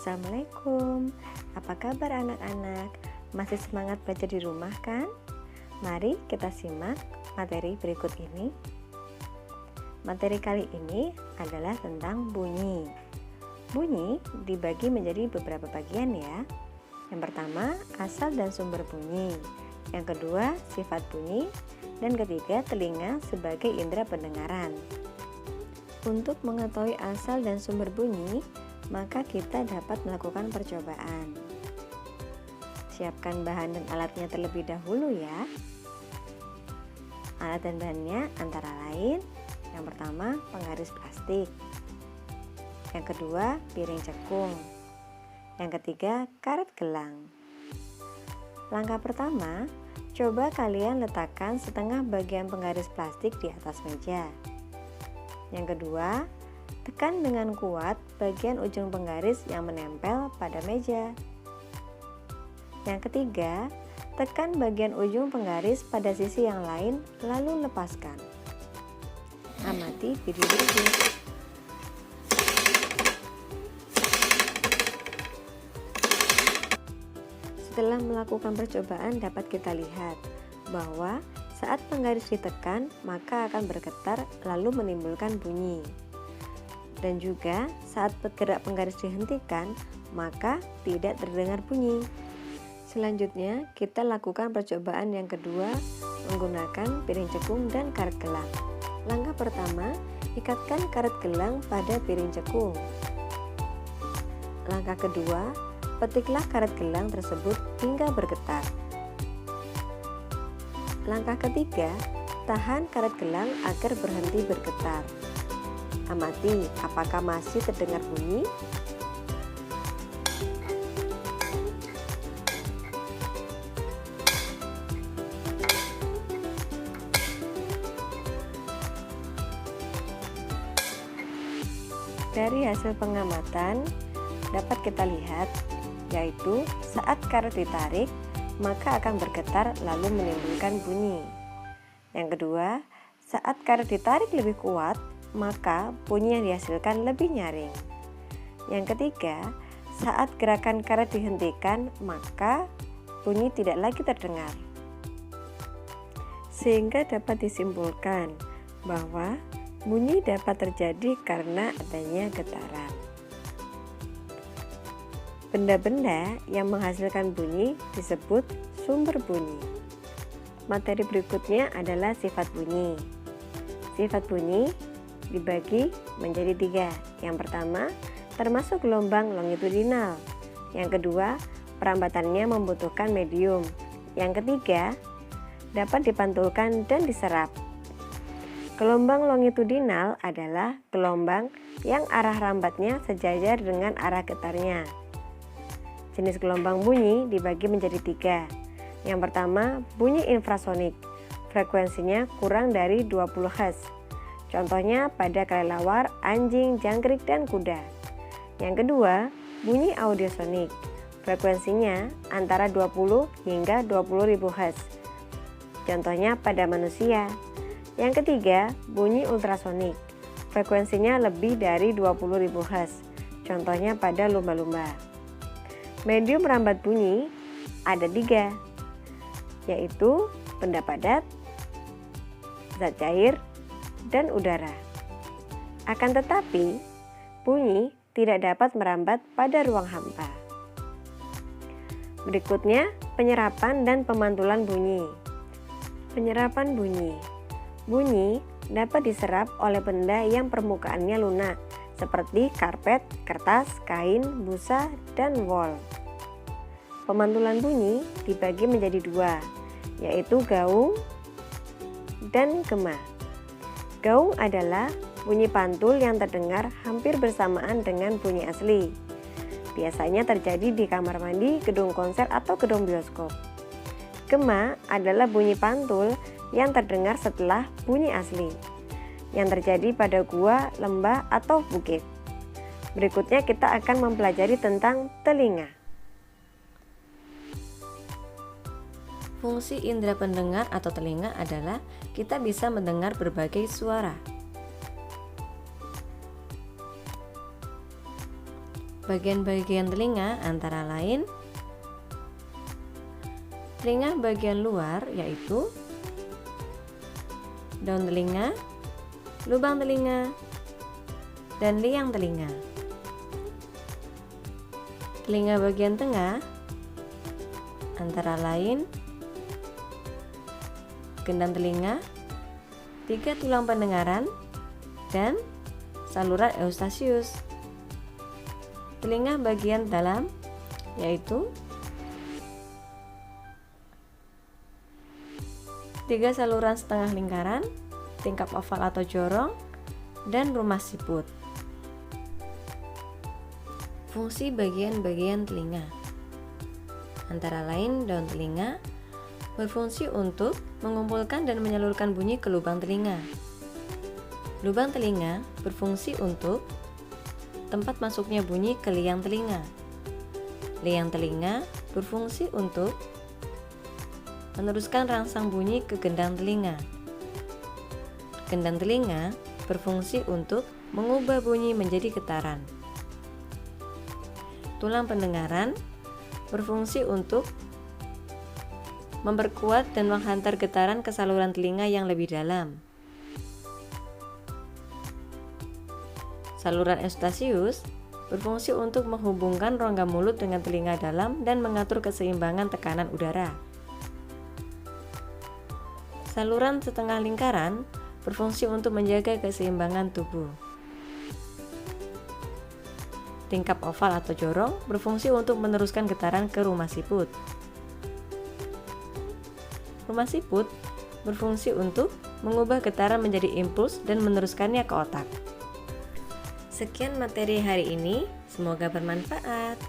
Assalamualaikum. Apa kabar anak-anak? Masih semangat belajar di rumah kan? Mari kita simak materi berikut ini. Materi kali ini adalah tentang bunyi. Bunyi dibagi menjadi beberapa bagian ya. Yang pertama, asal dan sumber bunyi. Yang kedua, sifat bunyi. Dan ketiga, telinga sebagai indera pendengaran. Untuk mengetahui asal dan sumber bunyi, maka kita dapat melakukan percobaan. Siapkan bahan dan alatnya terlebih dahulu ya. Alat dan bahannya antara lain, yang pertama penggaris plastik, yang kedua piring cekung, yang ketiga karet gelang. Langkah pertama, coba kalian letakkan setengah bagian penggaris plastik di atas meja. Yang kedua, tekan dengan kuat bagian ujung penggaris yang menempel pada meja. Yang ketiga, tekan bagian ujung penggaris pada sisi yang lain lalu lepaskan. Amati video berikut. Setelah melakukan percobaan dapat kita lihat bahwa saat penggaris ditekan maka akan bergetar lalu menimbulkan bunyi. Dan juga saat bergerak penggaris dihentikan maka tidak terdengar bunyi. Selanjutnya kita lakukan percobaan yang kedua menggunakan piring cekung dan karet gelang. Langkah pertama, ikatkan karet gelang pada piring cekung. Langkah kedua, petiklah karet gelang tersebut hingga bergetar. Langkah ketiga, tahan karet gelang agar berhenti bergetar. Amati apakah masih terdengar bunyi. Dari hasil pengamatan dapat kita lihat, yaitu saat karet ditarik maka akan bergetar lalu menimbulkan bunyi. Yang kedua, saat karet ditarik lebih kuat maka bunyi yang dihasilkan lebih nyaring. Yang ketiga, saat gerakan karet dihentikan maka bunyi tidak lagi terdengar. Sehingga dapat disimpulkan bahwa bunyi dapat terjadi karena adanya getaran. Benda-benda yang menghasilkan bunyi disebut sumber bunyi. Materi berikutnya adalah sifat bunyi. Sifat bunyi dibagi menjadi 3. Yang pertama, termasuk gelombang longitudinal. Yang kedua, perambatannya membutuhkan medium. Yang ketiga, dapat dipantulkan dan diserap. Gelombang longitudinal adalah gelombang yang arah rambatnya sejajar dengan arah getarnya. Jenis gelombang bunyi dibagi menjadi 3. Yang pertama, bunyi infrasonik. Frekuensinya kurang dari 20 Hz. Contohnya pada kelelawar, anjing, jangkrik, dan kuda. Yang kedua, bunyi audiosonik. Frekuensinya antara 20 hingga 20.000 Hz. Contohnya pada manusia. Yang ketiga, bunyi ultrasonik. Frekuensinya lebih dari 20.000 Hz. Contohnya pada lumba-lumba. Medium merambat bunyi ada 3, yaitu benda padat, zat cair, dan udara. Akan tetapi, bunyi tidak dapat merambat pada ruang hampa. Berikutnya, penyerapan dan pemantulan bunyi. Penyerapan bunyi. Bunyi dapat diserap oleh benda yang permukaannya lunak, seperti karpet, kertas, kain, busa, dan wol. Pemantulan bunyi dibagi menjadi 2, yaitu gaung dan gema. Gaung adalah bunyi pantul yang terdengar hampir bersamaan dengan bunyi asli. Biasanya terjadi di kamar mandi, gedung konser, atau gedung bioskop. Gema adalah bunyi pantul yang terdengar setelah bunyi asli, yang terjadi pada gua, lembah, atau bukit. Berikutnya kita akan mempelajari tentang telinga. Fungsi indera pendengar atau telinga adalah kita bisa mendengar berbagai suara. Bagian-bagian telinga antara lain telinga bagian luar, yaitu daun telinga, lubang telinga, dan liang telinga. Telinga bagian tengah antara lain gendang telinga, 3 tulang pendengaran, dan saluran Eustachius. Telinga bagian dalam yaitu 3 saluran setengah lingkaran, tingkap oval atau jorong, dan rumah siput. Fungsi bagian-bagian telinga antara lain daun telinga berfungsi untuk mengumpulkan dan menyalurkan bunyi ke lubang telinga. Lubang telinga berfungsi untuk tempat masuknya bunyi ke liang telinga. Liang telinga berfungsi untuk meneruskan rangsang bunyi ke gendang telinga. Gendang telinga berfungsi untuk mengubah bunyi menjadi getaran. Tulang pendengaran berfungsi untuk memperkuat dan menghantar getaran ke saluran telinga yang lebih dalam. Saluran Eustachius berfungsi untuk menghubungkan rongga mulut dengan telinga dalam dan mengatur keseimbangan tekanan udara. Saluran setengah lingkaran berfungsi untuk menjaga keseimbangan tubuh. Tingkap oval atau jorong berfungsi untuk meneruskan getaran ke rumah siput. Rumah siput berfungsi untuk mengubah getaran menjadi impuls dan meneruskannya ke otak. Sekian materi hari ini, semoga bermanfaat.